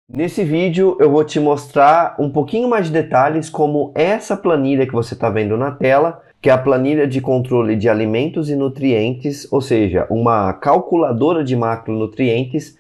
Nesse vídeo eu vou te mostrar um pouquinho mais de detalhes como essa planilha que você está vendo na tela, que é a planilha de controle de alimentos e nutrientes, ou seja, uma calculadora de macronutrientes,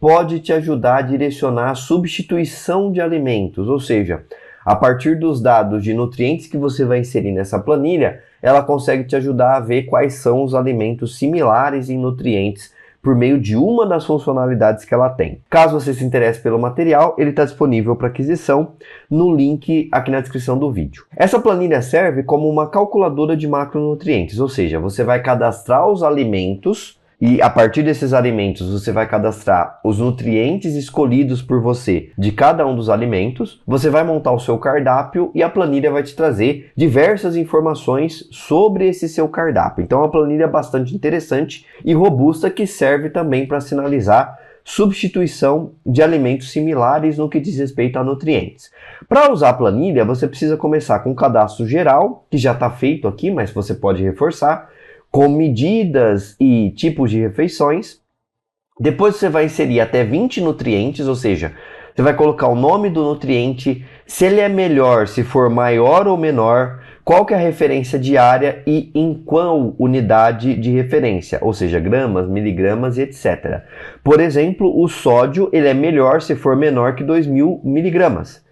pode te ajudar a direcionar a substituição de alimentos, ou seja, a partir dos dados de nutrientes que você vai inserir nessa planilha, ela consegue te ajudar a ver quais são os alimentos similares em nutrientes por meio de uma das funcionalidades que ela tem. Caso você se interesse pelo material, ele está disponível para aquisição no link aqui na descrição do vídeo. Essa planilha serve como uma calculadora de macronutrientes, ou seja, você vai cadastrar os alimentos e a partir desses alimentos você vai cadastrar os nutrientes escolhidos por você de cada um dos alimentos, você vai montar o seu cardápio e a planilha vai te trazer diversas informações sobre esse seu cardápio. Então é uma planilha bastante interessante e robusta que serve também para sinalizar substituição de alimentos similares no que diz respeito a nutrientes. Para usar a planilha, você precisa começar com o cadastro geral, que já está feito aqui, mas você pode reforçar, com medidas e tipos de refeições. Depois você vai inserir até 20 nutrientes, ou seja, você vai colocar o nome do nutriente, se ele é melhor, se for maior ou menor, qual que é a referência diária e em qual unidade de referência, ou seja, gramas, miligramas e etc. Por exemplo, o sódio ele é melhor se for menor que 2.000 miligramas.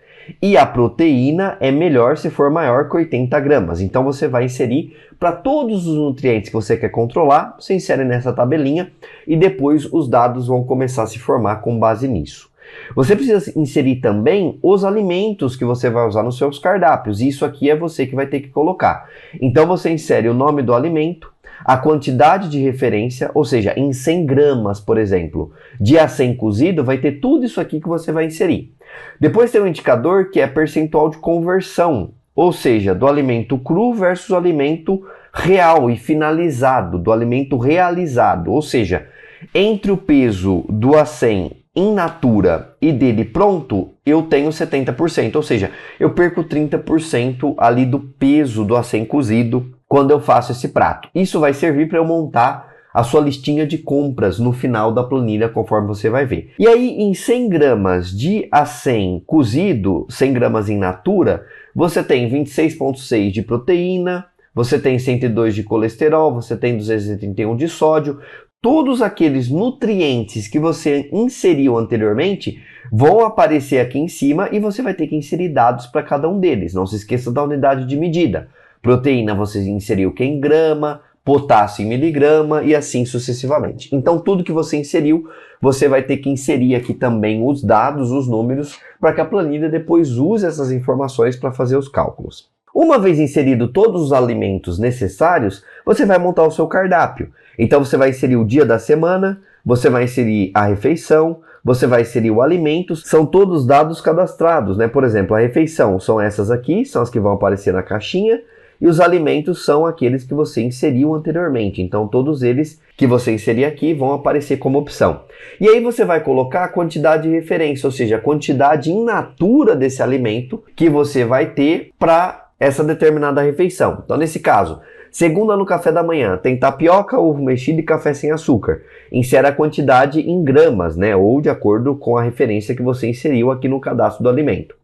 E a proteína é melhor se for maior que 80 gramas. Então você vai inserir para todos os nutrientes que você quer controlar, você insere nessa tabelinha e depois os dados vão começar a se formar com base nisso. Você precisa inserir também os alimentos que você vai usar nos seus cardápios. Isso aqui é você que vai ter que colocar. Então você insere o nome do alimento, a quantidade de referência, ou seja, em 100 gramas, por exemplo, de a 100 cozido, vai ter tudo isso aqui que você vai inserir. Depois tem um indicador que é percentual de conversão, ou seja, do alimento cru versus o alimento real e finalizado, do alimento realizado, ou seja, entre o peso do a 100 in natura e dele pronto, eu tenho 70%, ou seja, eu perco 30% ali do peso do a 100 cozido quando eu faço esse prato. Isso vai servir para eu montar a sua listinha de compras no final da planilha, conforme você vai ver. E aí, em 100 gramas de a 100 cozido, 100 gramas in natura, você tem 26,6 de proteína, você tem 102 de colesterol, você tem 231 de sódio. Todos aqueles nutrientes que você inseriu anteriormente vão aparecer aqui em cima e você vai ter que inserir dados para cada um deles. Não se esqueça da unidade de medida. Proteína você inseriu que em grama, potássio em miligrama e assim sucessivamente. Então tudo que você inseriu, você vai ter que inserir aqui também os dados, os números, para que a planilha depois use essas informações para fazer os cálculos. Uma vez inserido todos os alimentos necessários, você vai montar o seu cardápio. Então você vai inserir o dia da semana, você vai inserir a refeição, você vai inserir o alimento, são todos dados cadastrados, né? Por exemplo, a refeição são essas aqui, são as que vão aparecer na caixinha, e os alimentos são aqueles que você inseriu anteriormente. Então todos eles que você inserir aqui vão aparecer como opção. E aí você vai colocar a quantidade de referência, ou seja, a quantidade in natura desse alimento que você vai ter para essa determinada refeição. Então nesse caso, segunda no café da manhã, tem tapioca, ovo mexido e café sem açúcar. Insere a quantidade em gramas, né? Ou de acordo com a referência que você inseriu aqui no cadastro do alimento.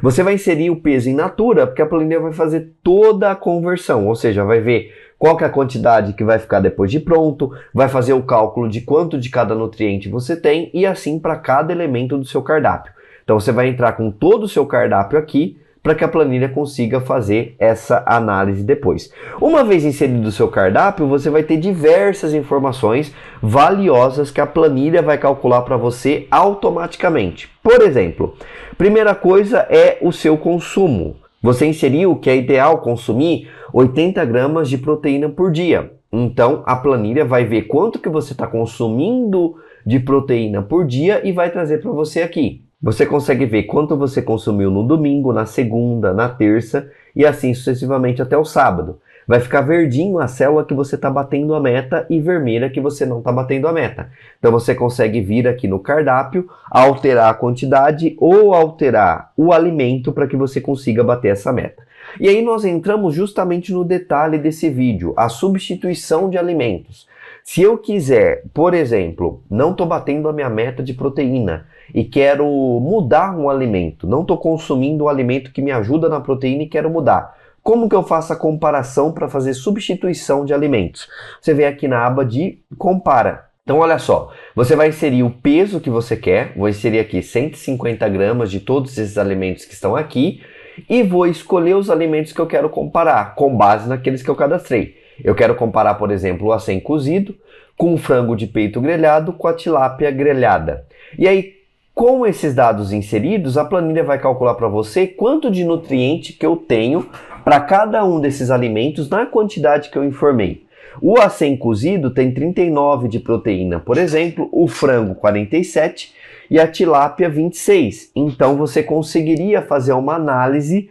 Você vai inserir o peso in natura, porque a planilha vai fazer toda a conversão, ou seja, vai ver qual que é a quantidade que vai ficar depois de pronto, vai fazer o cálculo de quanto de cada nutriente você tem e assim para cada elemento do seu cardápio. Então você vai entrar com todo o seu cardápio aqui, para que a planilha consiga fazer essa análise depois. Uma vez inserido o seu cardápio, você vai ter diversas informações valiosas que a planilha vai calcular para você automaticamente. Por exemplo, primeira coisa é o seu consumo. Você inseriu que é ideal consumir 80 gramas de proteína por dia. Então, a planilha vai ver quanto que você está consumindo de proteína por dia e vai trazer para você aqui. Você consegue ver quanto você consumiu no domingo, na segunda, na terça e assim sucessivamente até o sábado. Vai ficar verdinho a célula que você está batendo a meta e vermelha que você não está batendo a meta. Então você consegue vir aqui no cardápio, alterar a quantidade ou alterar o alimento para que você consiga bater essa meta. E aí nós entramos justamente no detalhe desse vídeo, a substituição de alimentos. Se eu quiser, por exemplo, não estou batendo a minha meta de proteína e quero mudar um alimento, não estou consumindo um alimento que me ajuda na proteína e quero mudar. Como que eu faço a comparação para fazer substituição de alimentos? Você vem aqui na aba de compara. Então olha só, você vai inserir o peso que você quer, vou inserir aqui 150 gramas de todos esses alimentos que estão aqui e vou escolher os alimentos que eu quero comparar, com base naqueles que eu cadastrei. Eu quero comparar, por exemplo, o acém cozido com o frango de peito grelhado com a tilápia grelhada. E aí, com esses dados inseridos, a planilha vai calcular para você quanto de nutriente que eu tenho para cada um desses alimentos na quantidade que eu informei. O acém cozido tem 39 de proteína, por exemplo, o frango 47 e a tilápia 26. Então você conseguiria fazer uma análise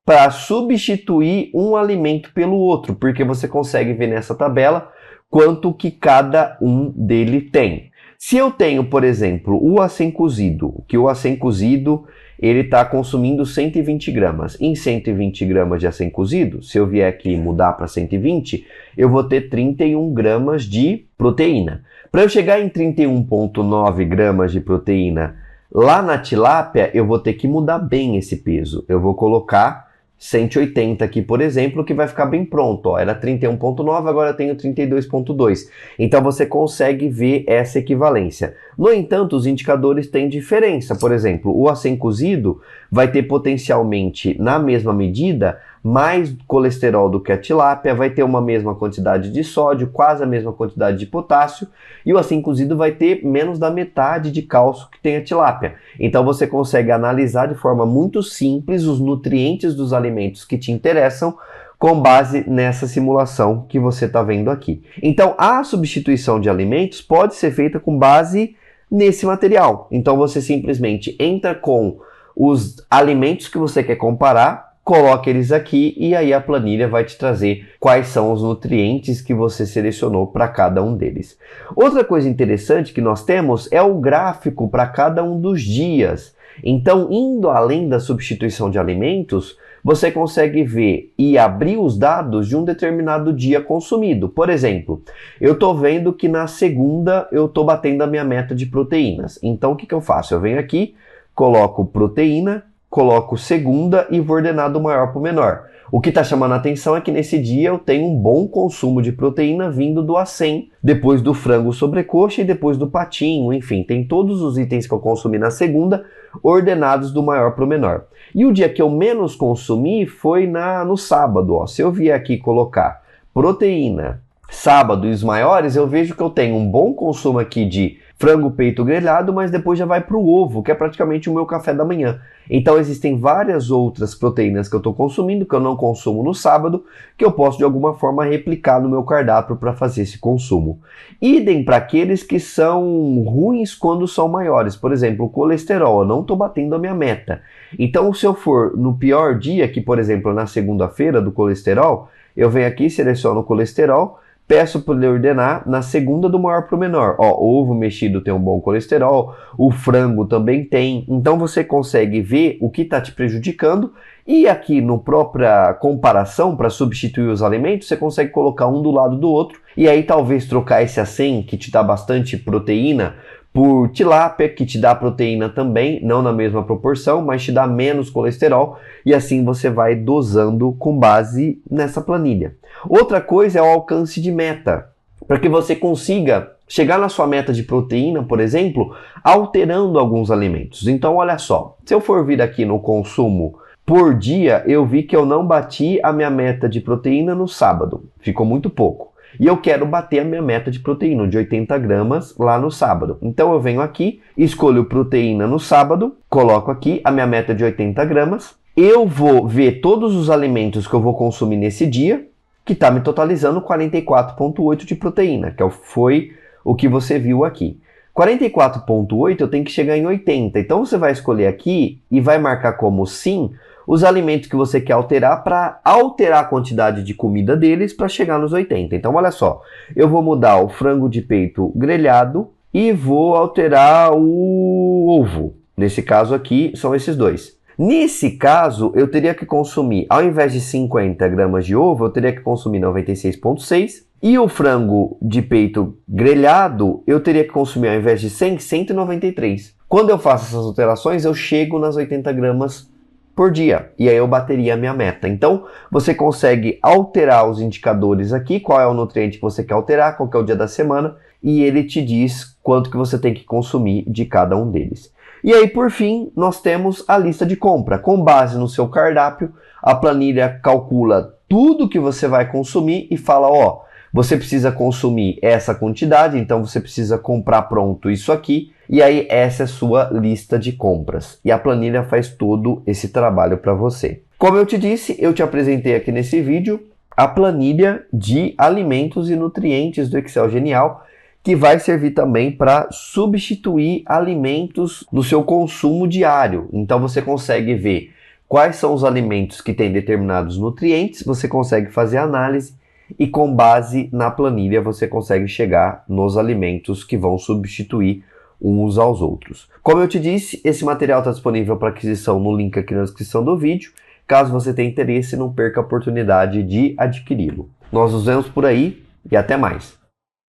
para substituir um alimento pelo outro, porque você consegue ver nessa tabela quanto que cada um dele tem. Se eu tenho, por exemplo, o acém cozido, que o acém cozido ele está consumindo 120 gramas. Em 120 gramas de acém cozido, se eu vier aqui mudar para 120, eu vou ter 31 gramas de proteína. Para eu chegar em 31,9 gramas de proteína lá na tilápia, eu vou ter que mudar bem esse peso. Eu vou colocar 180 aqui, por exemplo, que vai ficar bem pronto. Ó, era 31,9, agora eu tenho 32,2. Então você consegue ver essa equivalência. No entanto, os indicadores têm diferença. Por exemplo, o acém cozido vai ter potencialmente, na mesma medida, mais colesterol do que a tilápia, vai ter uma mesma quantidade de sódio, quase a mesma quantidade de potássio, e o acém cozido vai ter menos da metade de cálcio que tem a tilápia. Então você consegue analisar de forma muito simples os nutrientes dos alimentos que te interessam com base nessa simulação que você está vendo aqui. Então a substituição de alimentos pode ser feita com base nesse material. Então você simplesmente entra com os alimentos que você quer comparar, coloque eles aqui e aí a planilha vai te trazer quais são os nutrientes que você selecionou para cada um deles. Outra coisa interessante que nós temos é o gráfico para cada um dos dias. Então, indo além da substituição de alimentos, você consegue ver e abrir os dados de um determinado dia consumido. Por exemplo, eu estou vendo que na segunda eu estou batendo a minha meta de proteínas. Então, o que eu faço? Eu venho aqui, coloco proteína, coloco segunda e vou ordenar do maior para o menor. O que está chamando a atenção é que nesse dia eu tenho um bom consumo de proteína vindo do acém, depois do frango sobrecoxa e depois do patinho, enfim, tem todos os itens que eu consumi na segunda ordenados do maior para o menor. E o dia que eu menos consumi foi no sábado. Ó. Se eu vier aqui colocar proteína, sábado e os maiores, eu vejo que eu tenho um bom consumo aqui de frango peito grelhado, mas depois já vai para o ovo, que é praticamente o meu café da manhã. Então existem várias outras proteínas que eu estou consumindo, que eu não consumo no sábado, que eu posso de alguma forma replicar no meu cardápio para fazer esse consumo. Idem para aqueles que são ruins quando são maiores. Por exemplo, o colesterol, eu não estou batendo a minha meta. Então se eu for no pior dia, que por exemplo na segunda-feira do colesterol, eu venho aqui, seleciono o colesterol, peço para ele ordenar na segunda do maior para o menor. Ó, ovo mexido tem um bom colesterol, o frango também tem. Então você consegue ver o que está te prejudicando e aqui no própria comparação para substituir os alimentos, você consegue colocar um do lado do outro e aí talvez trocar esse acém que te dá bastante proteína por tilápia, que te dá proteína também, não na mesma proporção, mas te dá menos colesterol, e assim você vai dosando com base nessa planilha. Outra coisa é o alcance de meta, para que você consiga chegar na sua meta de proteína, por exemplo, alterando alguns alimentos. Então, olha só, se eu for vir aqui no consumo por dia, eu vi que eu não bati a minha meta de proteína no sábado, ficou muito pouco. E eu quero bater a minha meta de proteína, de 80 gramas, lá no sábado. Então eu venho aqui, escolho proteína no sábado, coloco aqui a minha meta de 80 gramas. Eu vou ver todos os alimentos que eu vou consumir nesse dia, que está me totalizando 44,8 de proteína, que foi o que você viu aqui. 44,8 eu tenho que chegar em 80. Então você vai escolher aqui e vai marcar como sim os alimentos que você quer alterar para alterar a quantidade de comida deles para chegar nos 80. Então, olha só, eu vou mudar o frango de peito grelhado e vou alterar o ovo. Nesse caso aqui, são esses dois. Nesse caso, eu teria que consumir, ao invés de 50 gramas de ovo, eu teria que consumir 96,6 E o frango de peito grelhado, eu teria que consumir, ao invés de 100, 193. Quando eu faço essas alterações, eu chego nas 80 gramas por dia. E aí eu bateria a minha meta. Então, você consegue alterar os indicadores aqui, qual é o nutriente que você quer alterar, qual que é o dia da semana, e ele te diz quanto que você tem que consumir de cada um deles. E aí, por fim, nós temos a lista de compra. Com base no seu cardápio, a planilha calcula tudo que você vai consumir e fala, ó, você precisa consumir essa quantidade, então você precisa comprar pronto isso aqui, e aí essa é a sua lista de compras. E a planilha faz todo esse trabalho para você. Como eu te disse, eu te apresentei aqui nesse vídeo a planilha de alimentos e nutrientes do Excel Genial, que vai servir também para substituir alimentos no seu consumo diário. Então você consegue ver quais são os alimentos que têm determinados nutrientes, você consegue fazer análise e com base na planilha você consegue chegar nos alimentos que vão substituir uns aos outros. Como eu te disse, esse material está disponível para aquisição no link aqui na descrição do vídeo. Caso você tenha interesse, não perca a oportunidade de adquiri-lo. Nós nos vemos por aí e até mais!